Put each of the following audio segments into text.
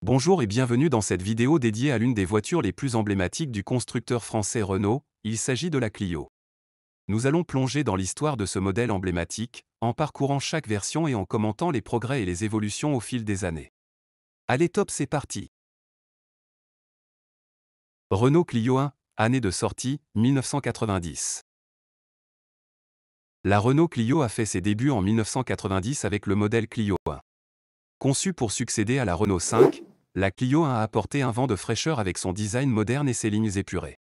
Bonjour et bienvenue dans cette vidéo dédiée à l'une des voitures les plus emblématiques du constructeur français Renault, il s'agit de la Clio. Nous allons plonger dans l'histoire de ce modèle emblématique, en parcourant chaque version et en commentant les progrès et les évolutions au fil des années. Allez top, c'est parti! Renault Clio 1, année de sortie, 1990. La Renault Clio a fait ses débuts en 1990 avec le modèle Clio 1. Conçue pour succéder à la Renault 5, la Clio 1 a apporté un vent de fraîcheur avec son design moderne et ses lignes épurées.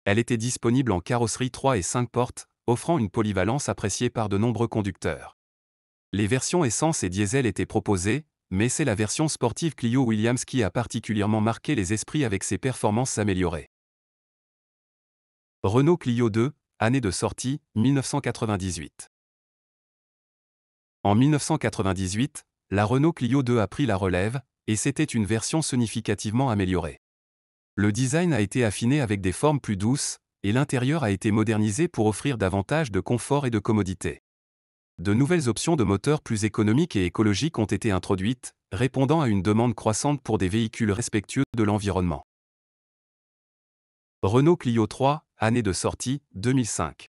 Elle était disponible en carrosserie 3 et 5 portes, offrant une polyvalence appréciée par de nombreux conducteurs. Les versions essence et diesel étaient proposées, mais c'est la version sportive Clio Williams qui a particulièrement marqué les esprits avec ses performances améliorées. Renault Clio 2, année de sortie, 1998. En 1998, la Renault Clio 2 a pris la relève, et c'était une version significativement améliorée. Le design a été affiné avec des formes plus douces, et l'intérieur a été modernisé pour offrir davantage de confort et de commodité. De nouvelles options de moteur plus économiques et écologiques ont été introduites, répondant à une demande croissante pour des véhicules respectueux de l'environnement. Renault Clio 3, année de sortie, 2005.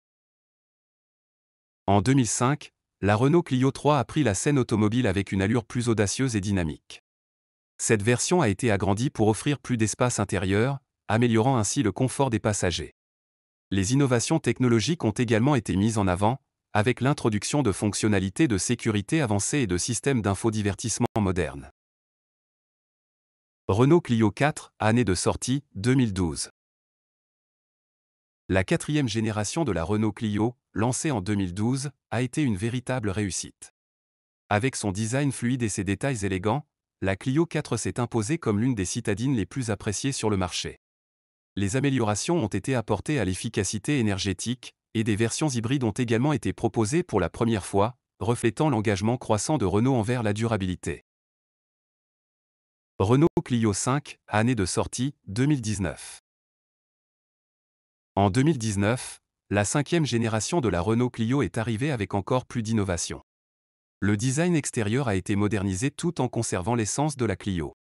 En 2005, la Renault Clio 3 a pris la scène automobile avec une allure plus audacieuse et dynamique. Cette version a été agrandie pour offrir plus d'espace intérieur, améliorant ainsi le confort des passagers. Les innovations technologiques ont également été mises en avant, avec l'introduction de fonctionnalités de sécurité avancées et de systèmes d'infodivertissement modernes. Renault Clio 4, année de sortie, 2012. La quatrième génération de la Renault Clio, lancée en 2012, a été une véritable réussite. Avec son design fluide et ses détails élégants, la Clio 4 s'est imposée comme l'une des citadines les plus appréciées sur le marché. Les améliorations ont été apportées à l'efficacité énergétique, et des versions hybrides ont également été proposées pour la première fois, reflétant l'engagement croissant de Renault envers la durabilité. Renault Clio 5, année de sortie, 2019. En 2019, la cinquième génération de la Renault Clio est arrivée avec encore plus d'innovation. Le design extérieur a été modernisé tout en conservant l'essence de la Clio.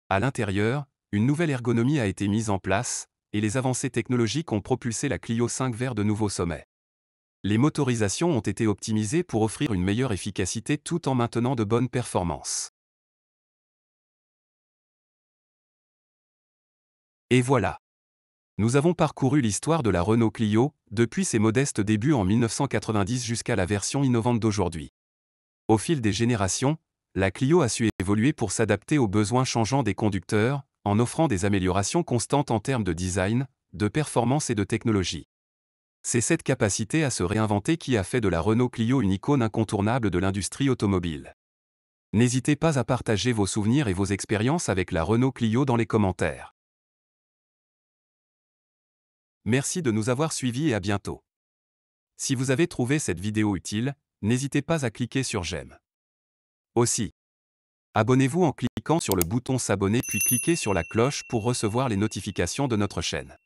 À l'intérieur, une nouvelle ergonomie a été mise en place, et les avancées technologiques ont propulsé la Clio 5 vers de nouveaux sommets. Les motorisations ont été optimisées pour offrir une meilleure efficacité tout en maintenant de bonnes performances. Et voilà. Nous avons parcouru l'histoire de la Renault Clio, depuis ses modestes débuts en 1990 jusqu'à la version innovante d'aujourd'hui. Au fil des générations, la Clio a su évoluer pour s'adapter aux besoins changeants des conducteurs, en offrant des améliorations constantes en termes de design, de performance et de technologie. C'est cette capacité à se réinventer qui a fait de la Renault Clio une icône incontournable de l'industrie automobile. N'hésitez pas à partager vos souvenirs et vos expériences avec la Renault Clio dans les commentaires. Merci de nous avoir suivis et à bientôt. Si vous avez trouvé cette vidéo utile, n'hésitez pas à cliquer sur j'aime. Aussi, abonnez-vous en cliquant sur le bouton s'abonner puis cliquez sur la cloche pour recevoir les notifications de notre chaîne.